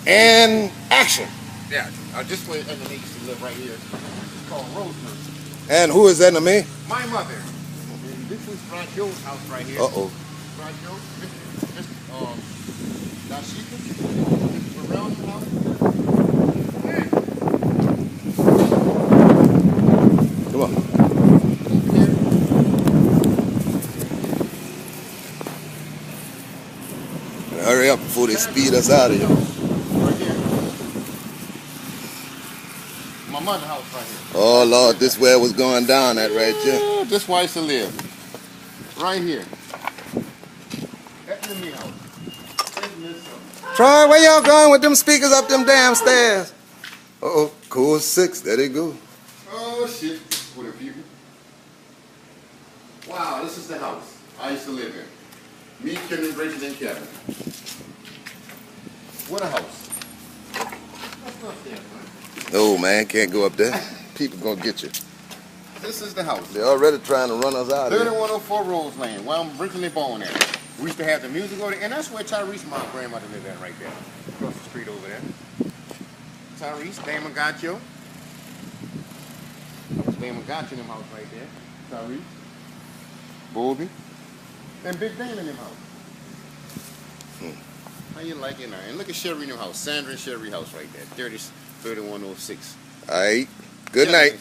And action. Yeah, this way Enemy used to live right here. It's called Rosemary. And who is Enemy? My mother. And this is Rod Joe's house right here. Uh-oh. Rod Joe. This Dashika. This is Burrell's house. Yeah. Come on. Over here. Hurry up before they speed us out of here. Right here. My mother's house right here. Oh, Lord, this where it was going down at right there. Yeah, this where I used to live. Right here. That's the me house. Troy, where y'all going with them speakers up them damn stairs? Uh-oh, cool 6. There they go. Oh, shit. For the people. Wow, this is the house I used to live in. Me, Kenny, Bridget, and Kevin. What a house. That's not there, man. No, man, can't go up there. People gonna get you. This is the house. They're already trying to run us out of here. 3104 Roseland, where I'm originally born at. We used to have the music over there, and that's where Tyrese, my grandmother, lived at right there. Across the street over there. Tyrese, Damon Gaccio. That was Damon Gaccio in them house right there. Tyrese. Bobby. And Big Dan in them house. How you like it now? And look at Sherry in them house. Sandra and Sherry house right there. 3106. All right. Good night.